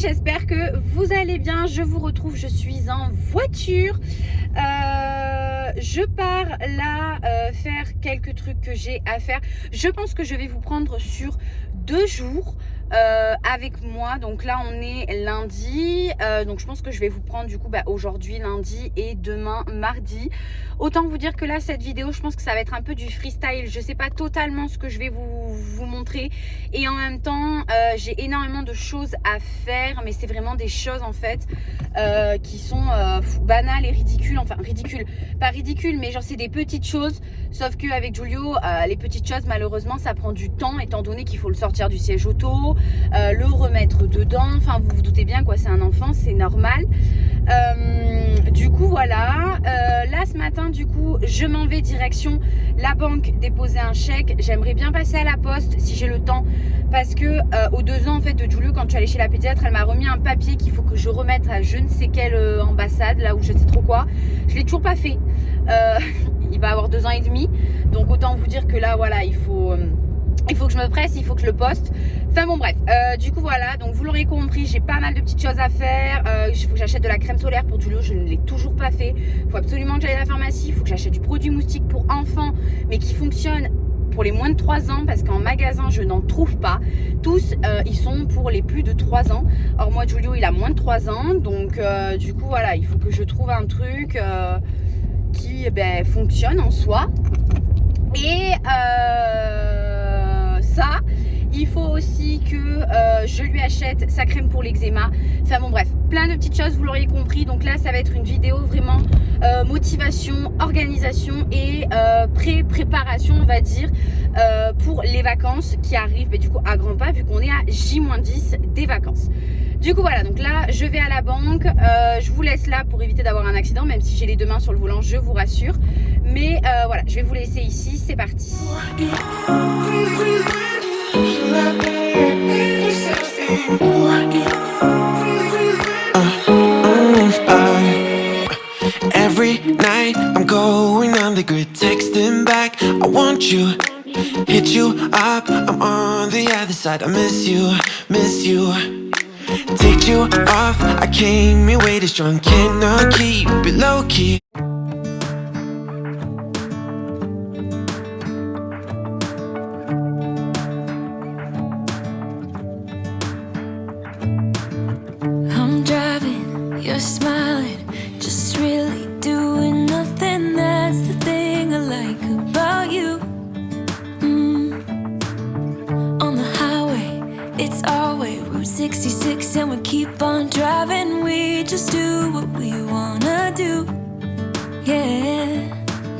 j'espère que vous allez bien. Je vous retrouve, je suis en voiture. Je pars là faire quelques trucs que j'ai à faire. Je pense que je vais vous prendre sur 2 jours avec moi. Donc là on est lundi, donc je pense que je vais vous prendre du coup aujourd'hui lundi et demain mardi. Autant vous dire que là cette vidéo, je pense que ça va être un peu du freestyle. Je sais pas totalement ce que je vais vous montrer, et en même temps j'ai énormément de choses à faire, mais c'est vraiment des choses en fait qui sont banales et ridicules. Enfin ridicules, pas ridicules, mais genre c'est des petites choses, sauf qu'avec Giulio les petites choses malheureusement ça prend du temps, étant donné qu'il faut le sortir du siège auto, le remettre dedans, enfin vous vous doutez bien quoi, c'est un enfant, c'est normal. Du coup voilà, là ce matin du coup je m'en vais direction la banque déposer un chèque. J'aimerais bien passer à la poste si j'ai le temps, parce que aux 2 ans en fait de Giulio, quand je suis allée chez la pédiatre, elle m'a remis un papier qu'il faut que je remette à je ne sais quelle ambassade là, où je sais trop quoi. Je l'ai toujours pas fait. Il va avoir 2 ans et demi, donc autant vous dire que là voilà, il faut que je me presse, il faut que je le poste. Enfin bon bref, du coup voilà, donc vous l'aurez compris, j'ai pas mal de petites choses à faire. Il faut que j'achète de la crème solaire pour Giulio, je ne l'ai toujours pas fait. Il faut absolument que j'aille à la pharmacie, il faut que j'achète du produit moustique pour enfants, mais qui fonctionne pour les moins de 3 ans, parce qu'en magasin je n'en trouve pas. Tous ils sont pour les plus de 3 ans. Or moi Giulio il a moins de 3 ans, donc du coup voilà, il faut que je trouve un truc qui fonctionne en soi. Et ça, il faut aussi que je lui achète sa crème pour l'eczéma. Enfin bon bref, plein de petites choses, vous l'auriez compris. Donc là ça va être une vidéo vraiment motivation, organisation et préparation on va dire, pour les vacances qui arrivent du coup à grands pas, vu qu'on est à J-10 des vacances. Du coup voilà, donc là je vais à la banque, je vous laisse là pour éviter d'avoir un accident, même si j'ai les 2 mains sur le volant, je vous rassure. Mais voilà, je vais vous laisser ici, c'est parti. Every night I'm going on the grid, texting back, I want you, hit you up, I'm on the other side, I miss you, miss you. Take you off, I came here way too strong, cannot keep it low key. I'm driving, you're smiling, just really doing nothing. That's the thing I like about you. On the highway, it's our way, Route 66, and we keep on driving. We just do what we wanna do. Yeah,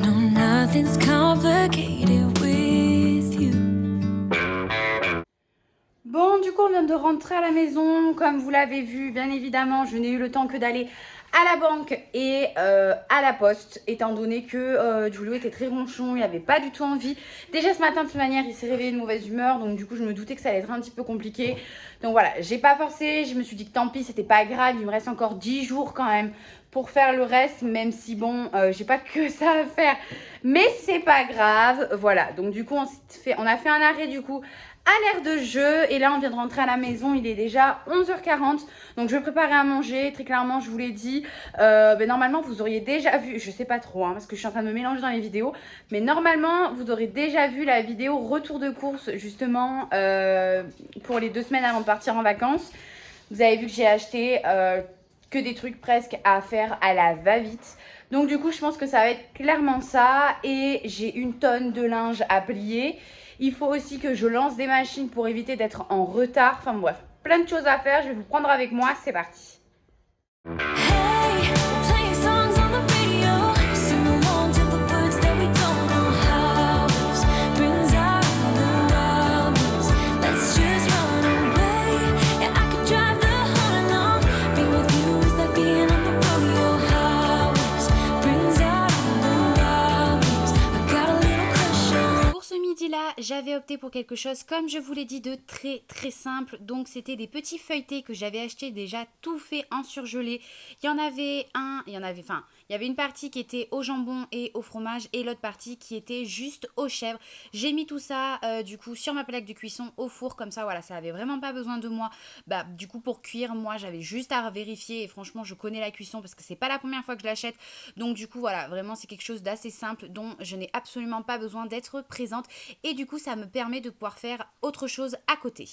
no, nothing's complicated with you. Bon, du coup on vient de rentrer à la maison. Comme vous l'avez vu, bien évidemment je n'ai eu le temps que d'aller à la banque et à la poste, étant donné que Giulio était très ronchon, il n'avait pas du tout envie. Déjà ce matin de toute manière il s'est réveillé de mauvaise humeur, donc du coup je me doutais que ça allait être un petit peu compliqué. Donc voilà, j'ai pas forcé, je me suis dit que tant pis, c'était pas grave, il me reste encore 10 jours quand même pour faire le reste, même si bon j'ai pas que ça à faire, mais c'est pas grave. Voilà, donc du coup on a fait un arrêt du coup à l'aire de jeu, et là on vient de rentrer à la maison, il est déjà 11h40, donc je vais préparer à manger. Très clairement je vous l'ai dit, normalement vous auriez déjà vu, je sais pas trop parce que je suis en train de me mélanger dans les vidéos, mais normalement vous aurez déjà vu la vidéo retour de course justement pour les 2 semaines avant de partir en vacances. Vous avez vu que j'ai acheté que des trucs presque à faire à la va-vite. Donc du coup je pense que ça va être clairement ça, et j'ai une tonne de linge à plier. Il faut aussi que je lance des machines pour éviter d'être en retard. Enfin bref, plein de choses à faire. Je vais vous prendre avec moi, c'est parti. Hey, playing songs on the radio, sing along to the words that we don't know how. This brings out the wildness. Let's just run away. Yeah, I could drive the whole along. Being with you is like being on the rodeo. How this brings out the wildness. I got a little crush on. Pour ce midi-là, j'avais opté pour quelque chose, comme je vous l'ai dit, de très simple. Donc c'était des petits feuilletés que j'avais achetés déjà tout fait en surgelé. Il y Il y avait une partie qui était au jambon et au fromage et l'autre partie qui était juste aux chèvres. J'ai mis tout ça du coup sur ma plaque de cuisson au four comme ça, voilà, ça avait vraiment pas besoin de moi. Bah du coup pour cuire, moi j'avais juste à vérifier et franchement je connais la cuisson parce que c'est pas la première fois que je l'achète. Donc du coup voilà, vraiment c'est quelque chose d'assez simple dont je n'ai absolument pas besoin d'être présente et du coup ça me permet de pouvoir faire autre chose à côté.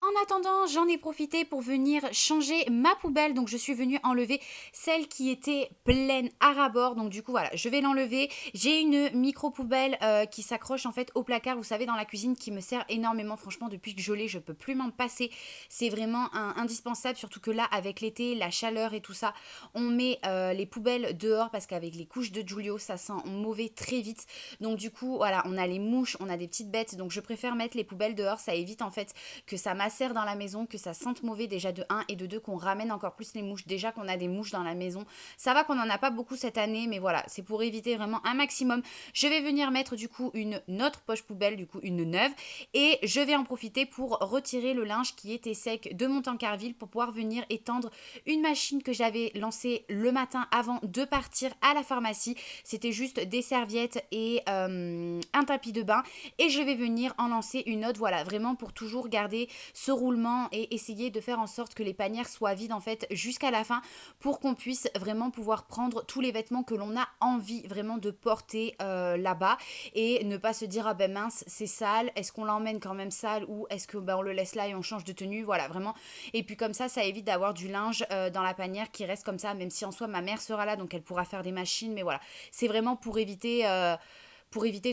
En attendant, j'en ai profité pour venir changer ma poubelle. Donc, je suis venue enlever celle qui était pleine à ras-bord. Donc, du coup, voilà, je vais l'enlever. J'ai une micro-poubelle qui s'accroche en fait au placard, vous savez, dans la cuisine, qui me sert énormément. Franchement, depuis que je l'ai, je peux plus m'en passer. C'est vraiment indispensable, surtout que là, avec l'été, la chaleur et tout ça, on met les poubelles dehors parce qu'avec les couches de Giulio, ça sent mauvais très vite. Donc, du coup, voilà, on a les mouches, on a des petites bêtes. Donc, je préfère mettre les poubelles dehors. Ça évite en fait que ça macère dans la maison, que ça sente mauvais déjà de 1 et de 2 qu'on ramène encore plus les mouches. Déjà qu'on a des mouches dans la maison, ça va qu'on n'en a pas beaucoup cette année, mais voilà, c'est pour éviter vraiment un maximum. Je vais venir mettre du coup une autre poche poubelle, du coup une neuve, et je vais en profiter pour retirer le linge qui était sec de mon tankerville pour pouvoir venir étendre une machine que j'avais lancée le matin avant de partir à la pharmacie. C'était juste des serviettes et un tapis de bain, et je vais venir en lancer une autre, voilà, vraiment pour toujours garder ce roulement et essayer de faire en sorte que les panières soient vides en fait jusqu'à la fin pour qu'on puisse vraiment pouvoir prendre tous les vêtements que l'on a envie vraiment de porter là-bas et ne pas se dire ah ben mince c'est sale, est-ce qu'on l'emmène quand même sale ou est-ce que ben on le laisse là et on change de tenue, voilà vraiment. Et puis comme ça évite d'avoir du linge dans la panière qui reste comme ça, même si en soi ma mère sera là donc elle pourra faire des machines, mais voilà, c'est vraiment pour éviter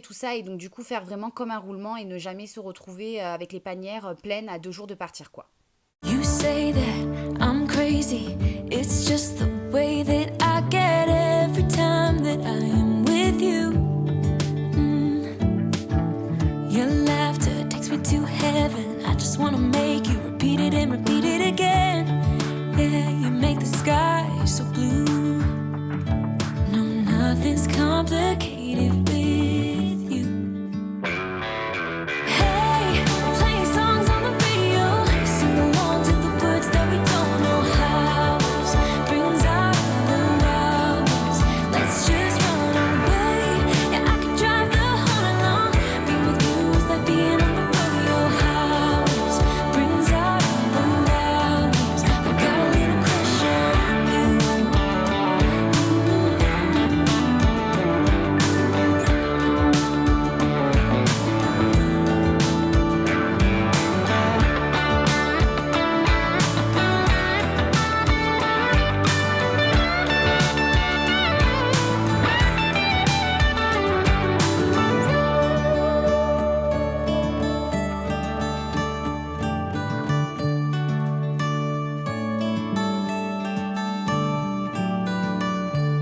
tout ça et donc du coup faire vraiment comme un roulement et ne jamais se retrouver avec les panières pleines à 2 jours de partir quoi. You say that I'm crazy, it's just the way that I get every time that I am with you. Your laughter takes me to heaven, I just wanna make you repeat it and repeat it again. Yeah, you make the sky so blue. No, nothing's complicated with you. Hey, playing songs on the radio, sing along to the words that we don't know how. Brings out the wildness, let's just run away. Yeah, I could drive the whole night long, being with you is like being on the rodeo house. Brings out the wildness, I got a little crush on you.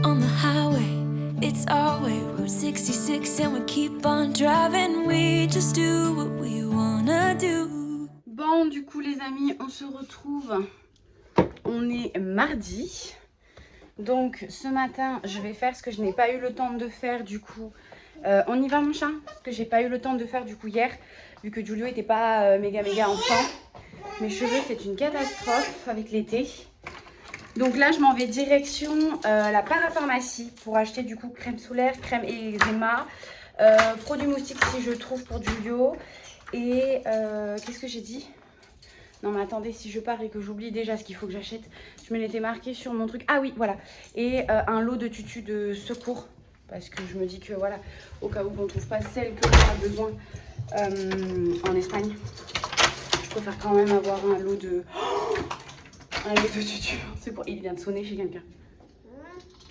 On the highway, it's our way, Route 66, and we keep on driving. We just do what we wanna do. Bon, du coup, les amis, on se retrouve. On est mardi. Donc, ce matin, je vais faire ce que je n'ai pas eu le temps de faire, du coup. On y va, mon chat? Ce que j'ai pas eu le temps de faire, du coup, hier, vu que Giulio n'était pas méga enfant. Mes cheveux, c'est une catastrophe avec l'été. Donc là, je m'en vais direction la parapharmacie pour acheter, du coup, crème solaire, crème eczéma, produits moustiques si je trouve pour Giulio. Et qu'est-ce que j'ai dit? Non mais attendez, si je pars et que j'oublie déjà ce qu'il faut que j'achète, je me l'étais marqué sur mon truc. Ah oui, voilà. Et un lot de tutus de secours. Parce que je me dis que voilà, au cas où on ne trouve pas celle que l'on a besoin en Espagne, je préfère quand même avoir un lot de... Oh, un lot de tutus. C'est pour... Il vient de sonner chez quelqu'un.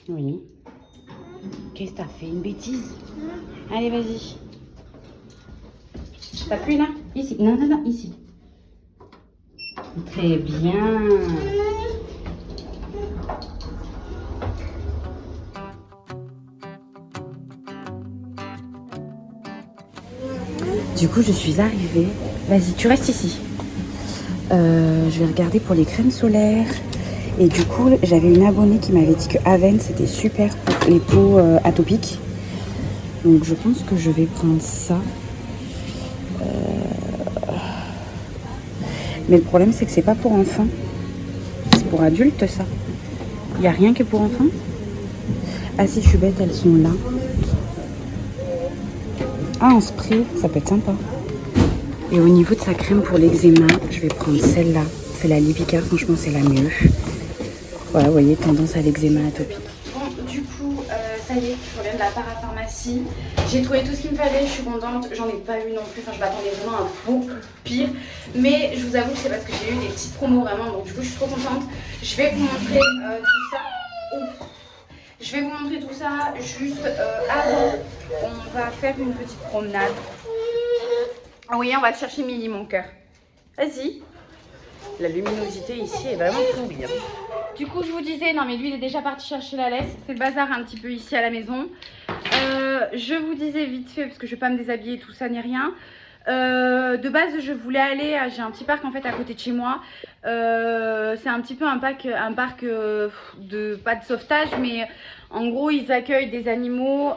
Oui. Qu'est-ce que t'as fait? Une bêtise? Allez, vas-y. T'appuies là? Ici. Non, non, non, ici. Très bien. Du coup, je suis arrivée. Vas-y, tu restes ici. Je vais regarder pour les crèmes solaires. Et du coup, j'avais une abonnée qui m'avait dit que Aven, c'était super pour les peaux atopiques. Donc je pense que je vais prendre ça. Mais le problème c'est que c'est pas pour enfants. C'est pour adultes ça. Il n'y a rien que pour enfants. Ah si je suis bête, elles sont là. Ah en spray, ça peut être sympa. Et au niveau de sa crème pour l'eczéma, je vais prendre celle-là. C'est la Lipica, franchement c'est la mieux. Voilà, vous voyez, tendance à l'eczéma atopique. Bon, du coup, ça y est, je reviens de la parapharmacie. J'ai trouvé tout ce qu'il me fallait, je suis contente. J'en ai pas eu non plus, enfin je m'attendais vraiment à beaucoup pire. Mais je vous avoue que c'est parce que j'ai eu des petites promos vraiment, donc du coup je suis trop contente. Je vais vous montrer tout ça. Ouf. Je vais vous montrer tout ça juste avant. On va faire une petite promenade. Ah oui, on va chercher Milly, mon cœur. Vas-y. La luminosité ici est vraiment pourrie. Du coup, je vous disais, non mais lui il est déjà parti chercher la laisse. C'est le bazar un petit peu ici à la maison. Je vous disais vite fait, parce que je vais pas me déshabiller, tout ça ni rien. De base, je voulais aller, j'ai un petit parc en fait à côté de chez moi. C'est un petit peu un parc de, pas de sauvetage, mais en gros, ils accueillent des animaux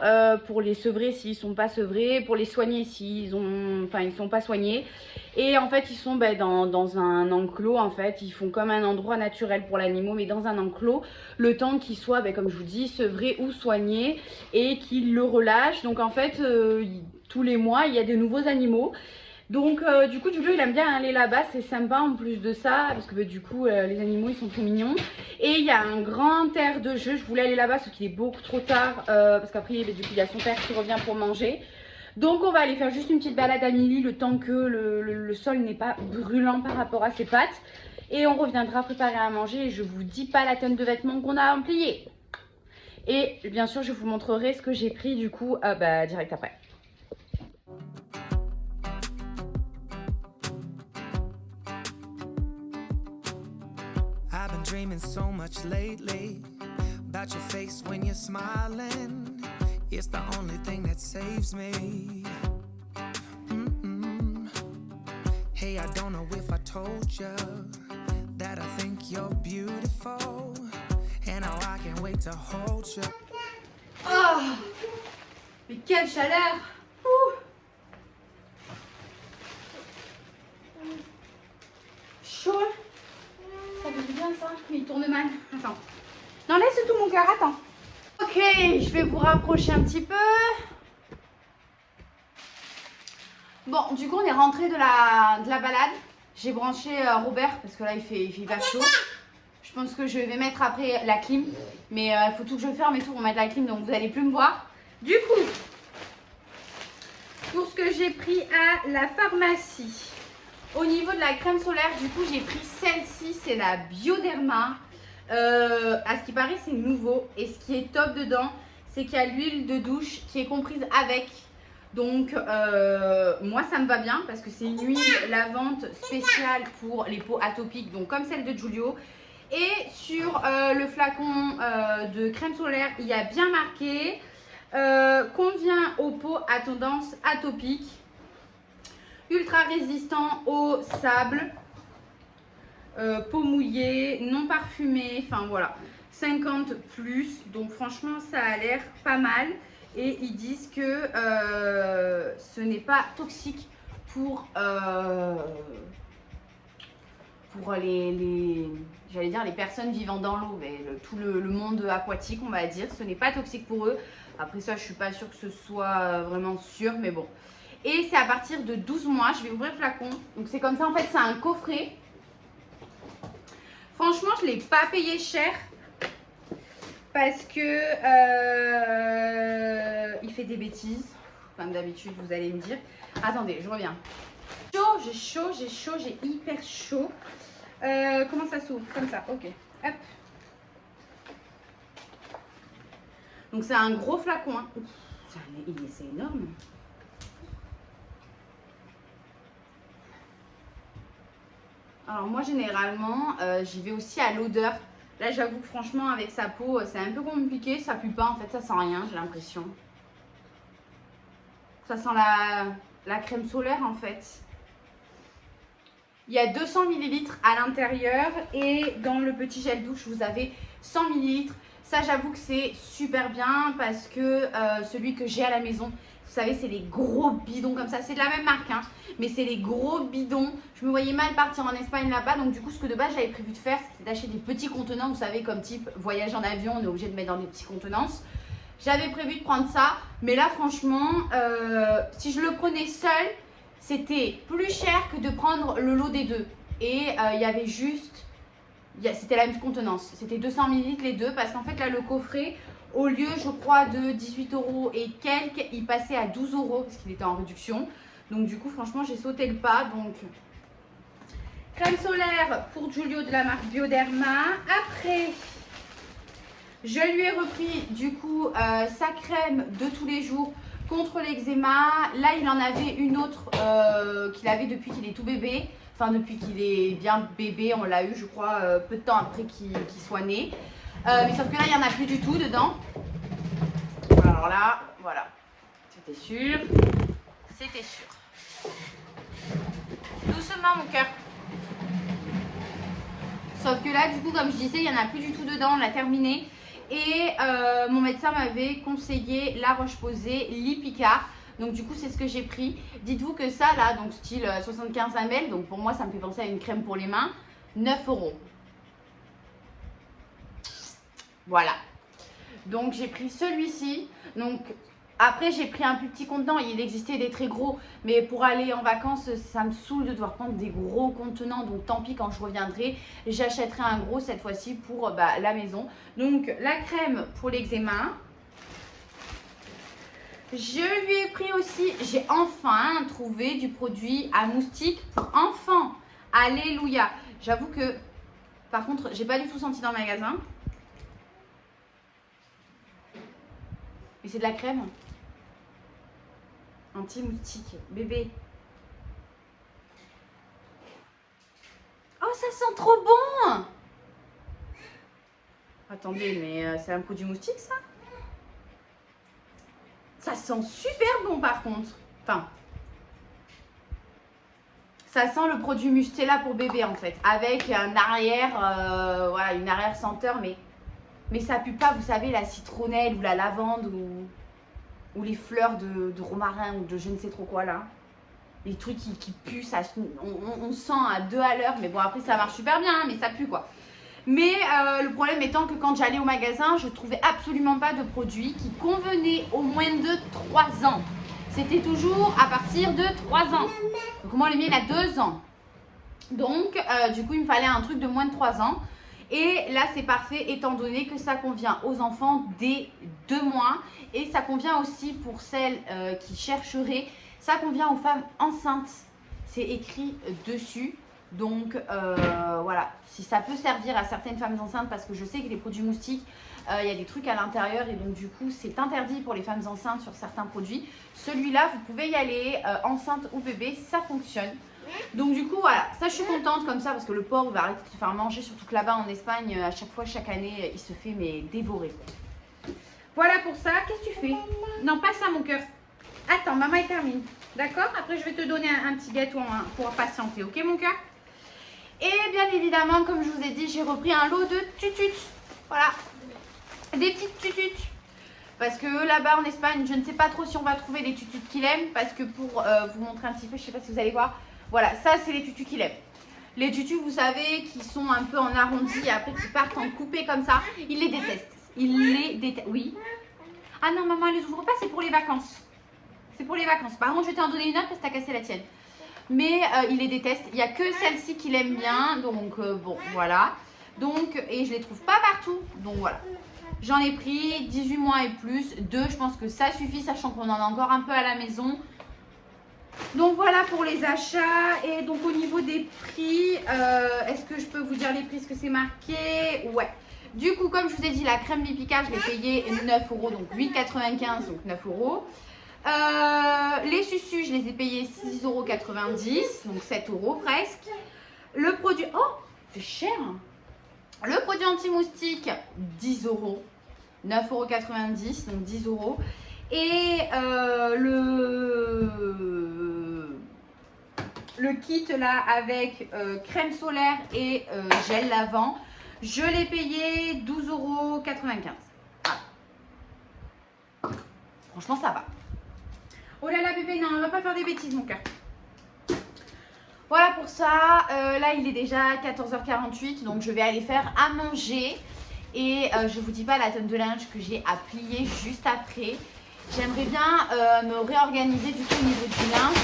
pour les sevrer s'ils sont pas sevrés, pour les soigner s'ils ont, enfin, ils sont pas soignés. Et en fait, ils sont dans un enclos, en fait. Ils font comme un endroit naturel pour l'animal, mais dans un enclos, le temps qu'il soit, comme je vous dis, sevré ou soigné, et qu'ils le relâchent. Donc en fait, tous les mois, il y a de nouveaux animaux. Donc du coup, Julio, il aime bien aller là-bas, c'est sympa en plus de ça, parce que du coup, les animaux, ils sont très mignons. Et il y a un grand air de jeu, je voulais aller là-bas, sauf qu'il est beaucoup trop tard, parce qu'après, du coup, il y a son père qui revient pour manger. Donc on va aller faire juste une petite balade à Milly, le temps que le sol n'est pas brûlant par rapport à ses pattes. Et on reviendra préparer à manger, et je vous dis pas la tonne de vêtements qu'on a pliés. Et bien sûr, je vous montrerai ce que j'ai pris du coup, direct après. I've been dreaming so much lately about your face when you're smiling. It's the only thing that saves me. Hey, I don't know if I told you that I think you're beautiful, and now I can't wait to hold you. Oh, mais quelle chaleur! Ouh. Chaud. Ça fait du bien ça, mais il tourne mal. Attends. Non, laisse tout mon cœur, attends. Ok, je vais vous rapprocher un petit peu. Bon, du coup, on est rentré de la balade. J'ai branché Robert parce que là, il fait pas chaud. Je pense que je vais mettre après la clim. Mais il faut tout que je ferme et tout pour mettre la clim, donc vous n'allez plus me voir. Du coup, pour ce que j'ai pris à la pharmacie, au niveau de la crème solaire, du coup, j'ai pris celle-ci, c'est la Bioderma. À ce qui paraît, c'est nouveau. Et ce qui est top dedans, c'est qu'il y a l'huile de douche qui est comprise avec. Donc, moi, ça me va bien parce que c'est une huile lavante spéciale pour les peaux atopiques, donc comme celle de Julio. Et sur le flacon de crème solaire, il y a bien marqué convient aux peaux à tendance atopique, ultra résistant au sable, peau mouillée, non parfumée, enfin voilà, 50 plus. Donc franchement, ça a l'air pas mal. Et ils disent que ce n'est pas toxique pour j'allais dire les personnes vivant dans l'eau, mais tout le monde aquatique, on va dire. Ce n'est pas toxique pour eux. Après ça, je suis pas sûre que ce soit vraiment sûr, mais bon. Et c'est à partir de 12 mois. Je vais ouvrir le flacon. Donc c'est comme ça, en fait, c'est un coffret. Franchement, je ne l'ai pas payé cher. Parce que il fait des bêtises. Comme d'habitude, vous allez me dire. Attendez, je reviens. J'ai hyper chaud. Comment ça s'ouvre? Comme ça, ok. Hop. Donc c'est un gros flacon. Hein. C'est énorme. Alors moi généralement, j'y vais aussi à l'odeur. Là j'avoue que franchement avec sa peau c'est un peu compliqué. Ça pue pas en fait, ça sent rien, j'ai l'impression. Ça sent la crème solaire en fait. Il y a 200 ml à l'intérieur et dans le petit gel douche vous avez 100 ml. Ça, j'avoue que c'est super bien parce que celui que j'ai à la maison, vous savez, c'est les gros bidons comme ça. C'est de la même marque, hein, mais c'est les gros bidons. Je me voyais mal partir en Espagne là-bas. Donc, du coup, ce que de base, j'avais prévu de faire, c'était d'acheter des petits contenants. Vous savez, comme type voyage en avion, on est obligé de mettre dans des petits contenants. J'avais prévu de prendre ça. Mais là, franchement, si je le prenais seul, c'était plus cher que de prendre le lot des deux. Et il y avait juste... C'était la même contenance. C'était 200 ml les deux. Parce qu'en fait, là, le coffret... Au lieu, je crois, de 18 € et quelques, il passait à 12 € parce qu'il était en réduction. Donc, du coup, franchement, j'ai sauté le pas. Donc, crème solaire pour Giulio de la marque Bioderma. Après, je lui ai repris, du coup, sa crème de tous les jours contre l'eczéma. Là, il en avait une autre qu'il avait depuis qu'il est tout bébé. Enfin, depuis qu'il est bien bébé. On l'a eu, je crois, peu de temps après qu'il soit né. Mais sauf que là, il n'y en a plus du tout dedans. Alors là, voilà. C'était sûr. C'était sûr. Doucement, mon cœur. Sauf que là, du coup, comme je disais, il n'y en a plus du tout dedans. On l'a terminé. Et mon médecin m'avait conseillé la Roche-Posay Lipica. Donc, du coup, c'est ce que j'ai pris. Dites-vous que ça, là, donc style 75 ml. Donc, pour moi, ça me fait penser à une crème pour les mains. 9 €. Voilà, donc j'ai pris celui-ci. Donc après j'ai pris un plus petit contenant, il existait des très gros, mais pour aller en vacances ça me saoule de devoir prendre des gros contenants. Donc tant pis, quand je reviendrai j'achèterai un gros cette fois-ci pour la maison. Donc la crème pour l'eczéma. Je lui ai pris aussi, j'ai enfin trouvé du produit à moustiques pour enfants. Alléluia. J'avoue que par contre j'ai pas du tout senti dans le magasin. Et c'est de la crème anti-moustique, bébé. Oh, ça sent trop bon! Attendez, mais c'est un produit moustique, ça? Ça sent super bon, par contre. Enfin, ça sent le produit Mustela pour bébé, en fait. Avec un arrière, voilà, une arrière senteur, mais ça pue pas, vous savez, la citronnelle ou la lavande ou les fleurs de romarin ou de je ne sais trop quoi là. Les trucs qui puent, ça, on sent à 2 à l'heure, mais bon après ça marche super bien, hein, mais ça pue quoi. Mais le problème étant que quand j'allais au magasin, je trouvais absolument pas de produit qui convenait aux moins de 3 ans. C'était toujours à partir de 3 ans. Donc moi le mien il a 2 ans. Donc du coup il me fallait un truc de moins de 3 ans. Et là c'est parfait étant donné que ça convient aux enfants dès 2 mois. Et ça convient aussi pour celles qui chercheraient. Ça convient aux femmes enceintes. C'est écrit dessus. Donc voilà, si ça peut servir à certaines femmes enceintes, parce que je sais que les produits moustiques, il y a des trucs à l'intérieur et donc du coup c'est interdit pour les femmes enceintes sur certains produits. Celui-là, vous pouvez y aller, enceinte ou bébé, ça fonctionne. Donc du coup voilà, ça je suis contente comme ça parce que le porc va arrêter de se faire manger, surtout que là-bas en Espagne, à chaque fois, chaque année, il se fait mais dévorer. Voilà pour ça, qu'est-ce que tu fais? Non, pas ça mon cœur. Attends, maman elle termine, d'accord? Après je vais te donner un petit gâteau pour patienter, ok mon cœur? Et bien évidemment, comme je vous ai dit, j'ai repris un lot de tututes. Voilà, des petites tututes. Parce que là-bas en Espagne, je ne sais pas trop si on va trouver les tututes qu'il aime. Parce que pour vous montrer un petit peu, je ne sais pas si vous allez voir. Voilà, ça c'est les tutus qu'il aime. Les tutus, vous savez, qui sont un peu en arrondi et après qui partent en coupé comme ça. Il les déteste. Il les déteste. Oui. Ah non, maman, elle les ouvre pas, c'est pour les vacances. C'est pour les vacances. Par contre, je vais t'en donner une autre parce que tu as cassé la tienne. Mais il les déteste. Il n'y a que celle-ci qu'il aime bien. Donc bon, voilà. Donc, et je les trouve pas partout. Donc voilà. J'en ai pris 18 mois et plus. 2, je pense que ça suffit, sachant qu'on en a encore un peu à la maison. Donc voilà pour les achats. Et donc au niveau des prix, est-ce que je peux vous dire les prix, ce que c'est marqué? Ouais. Du coup, comme je vous ai dit, la crème Lipica, je l'ai payée 9 €. Donc 8,95 €, donc 9 €. Les susus, je les ai payés 6,90 €, donc 7 € presque. Le produit, oh, c'est cher. Le produit anti-moustique, 10 €, 9,90 €, donc 10 €. Et le kit là avec crème solaire et gel lavant, Je l'ai payé 12,95 €. Voilà. Franchement, ça va. Oh là là, bébé, non, on va pas faire des bêtises, mon cœur. Voilà pour ça. Là, il est déjà 14h48, donc je vais aller faire à manger. Et je vous dis pas la tonne de linge que j'ai à plier juste après. J'aimerais bien me réorganiser du coup au niveau du linge.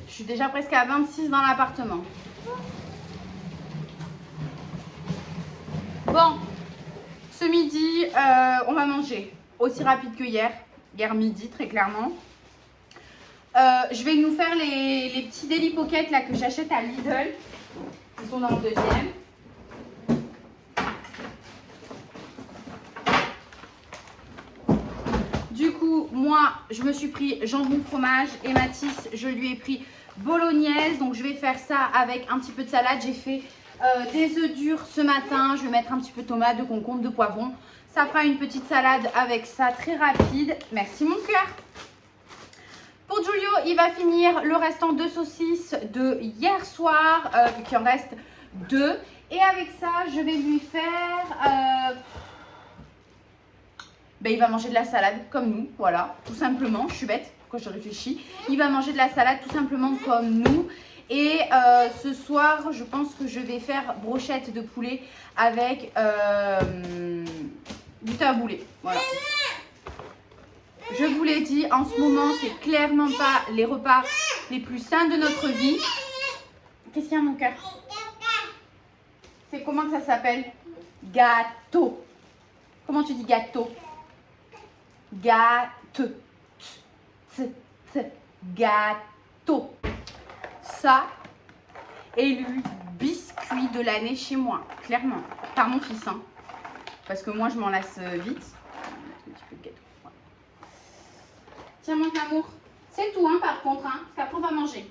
Je suis déjà presque à 26 dans l'appartement. Bon, ce midi, on va manger aussi rapide que hier. Hier midi, très clairement. Je vais nous faire les petits Daily Pocket là, que j'achète à Lidl. Ils sont dans le deuxième. Du coup, moi, je me suis pris jambon fromage et Mathis, je lui ai pris bolognaise. Donc, je vais faire ça avec un petit peu de salade. J'ai fait des œufs durs ce matin. Je vais mettre un petit peu de tomates, de concombre, de poivron. Ça fera une petite salade avec ça très rapide. Merci mon cœur. Pour Giulio, il va finir le restant de saucisses de hier soir, vu qu'il en reste 2. Et avec ça, je vais lui faire... il va manger de la salade comme nous, voilà, tout simplement. Je suis bête, pourquoi je réfléchis. Il va manger de la salade tout simplement comme nous. Et ce soir, je pense que je vais faire brochette de poulet avec du taboulé, voilà. Je vous l'ai dit, en ce moment, c'est clairement pas les repas les plus sains de notre vie. Qu'est-ce qu'il y a, mon cœur? C'est comment que ça s'appelle? Gâteau. Comment tu dis gâteau? Gâteau. Gâteau. Ça, élu biscuit de l'année chez moi, clairement. Par mon fils, hein. Parce que moi, je m'en lasse vite. Un petit peu de gâteau. Tiens mon amour, c'est tout hein, par contre, hein, parce qu'après on va manger.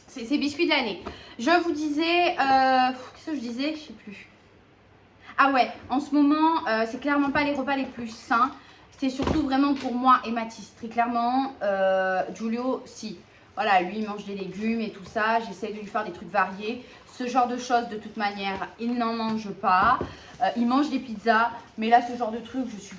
C'est biscuits de l'année. Je vous disais, qu'est-ce que je disais? Je sais plus. Ah ouais, en ce moment, c'est clairement pas les repas les plus sains. C'est surtout vraiment pour moi et Mathis. Très clairement, Giulio, si. Voilà, lui il mange des légumes et tout ça. J'essaie de lui faire des trucs variés. Ce genre de choses, de toute manière, il n'en mange pas. Il mange des pizzas, mais là, ce genre de truc, je suis...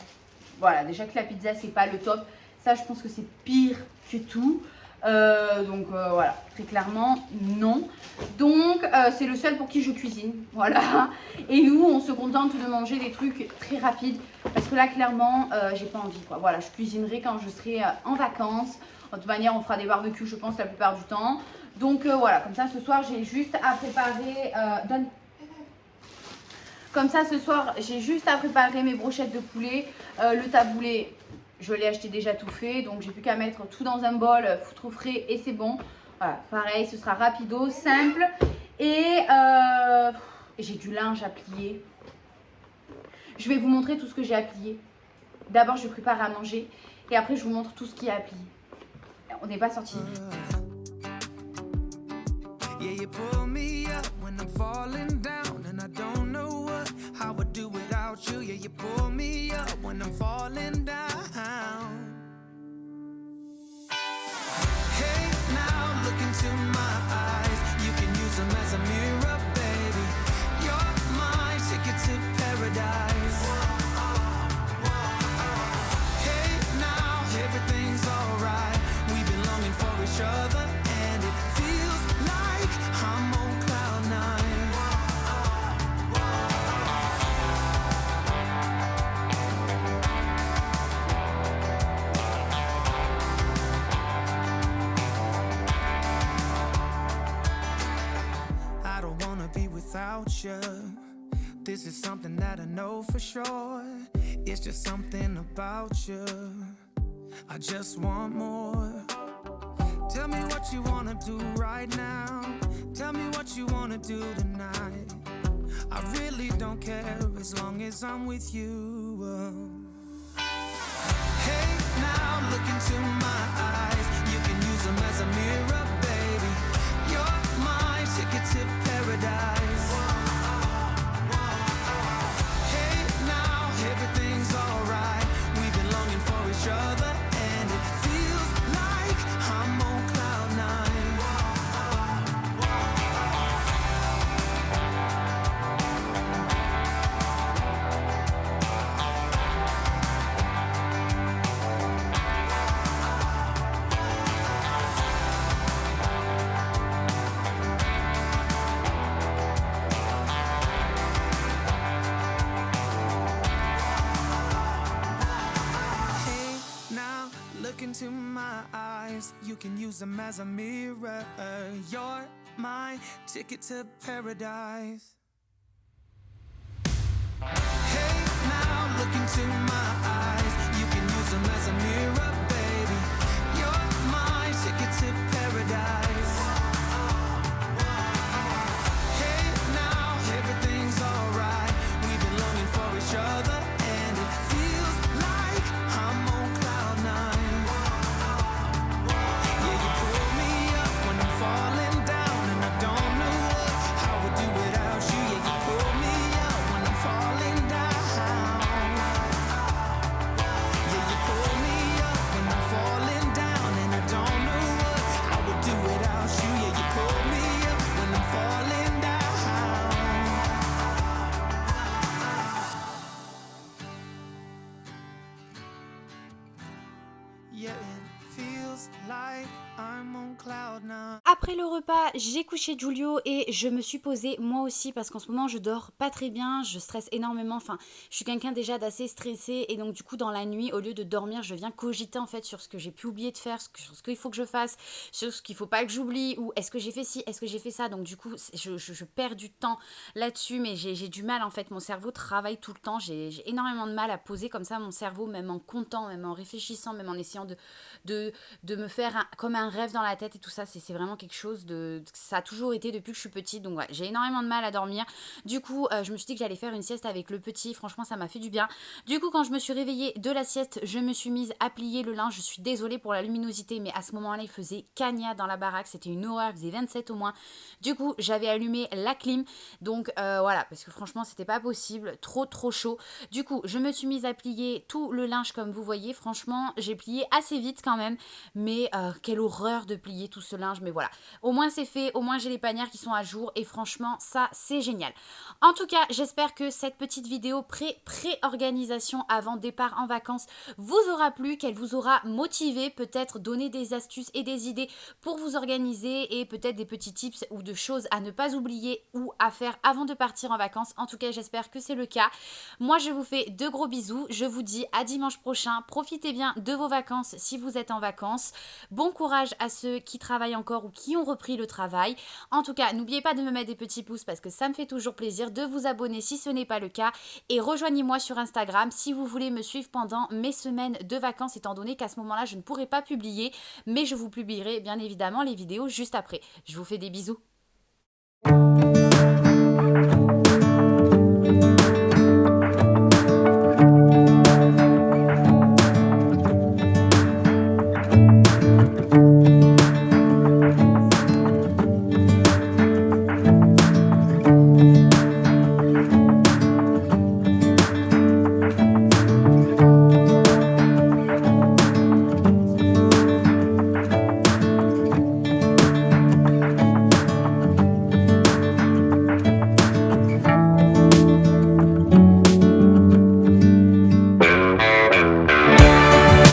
Voilà, déjà que la pizza, c'est pas le top. Ça, je pense que c'est pire que tout. Voilà, très clairement, non. Donc, c'est le seul pour qui je cuisine. Voilà. Et nous, on se contente de manger des trucs très rapides. Parce que là, clairement, j'ai pas envie, quoi. Voilà, je cuisinerai quand je serai en vacances. De toute manière, on fera des barbecues, je pense, la plupart du temps. Donc, voilà, comme ça, ce soir, j'ai juste à préparer... Comme ça, ce soir, j'ai juste à préparer mes brochettes de poulet. Le taboulé... Je l'ai acheté déjà tout fait, donc j'ai plus qu'à mettre tout dans un bol, foutre au frais et c'est bon. Voilà, pareil, ce sera rapido, simple. Et j'ai du linge à plier. Je vais vous montrer tout ce que j'ai à plier. D'abord, je prépare à manger et après, je vous montre tout ce qu'il y a à plier. On n'est pas sorti. Yeah, you pull me up when I'm falling down and I don't know how I do without you. Yeah, you pull me up when I'm falling down. Hey, now look into my eyes. You can use them as a mirror, baby. You're my ticket to paradise. Hey, now everything's alright. We've been longing for each other and it feels like I'm on cloud nine. I don't wanna be without you. This is something that I know for sure. It's just something about you. I just want more. Tell me what you wanna do right now. Tell me what you wanna do tonight. I really don't care as long as I'm with you. Hey, now look into my eyes. You can use them as a mirror, baby. You're my ticket to paradise. Hey, now everything's alright. We've been longing for each other and it feels like I'm on cloud nine. eyes, you can use them as a mirror. You're my ticket to paradise. Hey, now look into my eyes, you can use them as a mirror, baby. You're my ticket to paradise. Hey, now everything's alright. We've been longing for each other, and it feels like I'm on cloud nine. Yeah, you pull me up when I'm falling down, and I don't know how I would do without you. Yeah, you pull me up when I'm falling down. Yeah, you pull me up when I'm falling down, and I don't know how I would do without you. Yeah, you pull me up when I'm falling down. Yeah, it feels like I'm on cloud nine. Après le repas, j'ai couché Giulio et je me suis posée moi aussi parce qu'en ce moment je dors pas très bien, je stresse énormément, enfin je suis quelqu'un déjà d'assez stressé et donc du coup dans la nuit au lieu de dormir je viens cogiter en fait sur ce que j'ai pu oublier de faire, sur ce qu'il faut que je fasse, sur ce qu'il faut pas que j'oublie ou est-ce que j'ai fait ci, est-ce que j'ai fait ça, donc du coup je perds du temps là-dessus mais j'ai du mal en fait, mon cerveau travaille tout le temps, j'ai énormément de mal à poser comme ça mon cerveau même en comptant, même en réfléchissant, même en essayant de me faire comme un rêve dans la tête et tout ça, c'est vraiment quelque chose de... Ça a toujours été depuis que je suis petite, donc ouais, j'ai énormément de mal à dormir. Du coup, je me suis dit que j'allais faire une sieste avec le petit, franchement ça m'a fait du bien. Du coup, quand je me suis réveillée de la sieste, je me suis mise à plier le linge, je suis désolée pour la luminosité, mais à ce moment-là, il faisait cagnat dans la baraque, c'était une horreur, il faisait 27 au moins. Du coup, j'avais allumé la clim, donc voilà, parce que franchement, c'était pas possible, trop chaud. Du coup, je me suis mise à plier tout le linge comme vous voyez, franchement, j'ai plié assez vite quand même, mais quelle horreur de plier tout ce linge, mais voilà, au moins c'est fait, au moins j'ai les panières qui sont à jour et franchement ça c'est génial. En tout cas j'espère que cette petite vidéo pré-organisation avant départ en vacances vous aura plu, qu'elle vous aura motivé, peut-être donné des astuces et des idées pour vous organiser et peut-être des petits tips ou de choses à ne pas oublier ou à faire avant de partir en vacances. En tout cas j'espère que c'est le cas. Moi je vous fais de gros bisous, je vous dis à dimanche prochain, profitez bien de vos vacances si vous êtes en vacances, bon courage à ceux qui travaillent encore ou qui ont repris le travail. En tout cas, n'oubliez pas de me mettre des petits pouces parce que ça me fait toujours plaisir, de vous abonner si ce n'est pas le cas et rejoignez-moi sur Instagram si vous voulez me suivre pendant mes semaines de vacances étant donné qu'à ce moment-là, je ne pourrai pas publier mais je vous publierai bien évidemment les vidéos juste après. Je vous fais des bisous.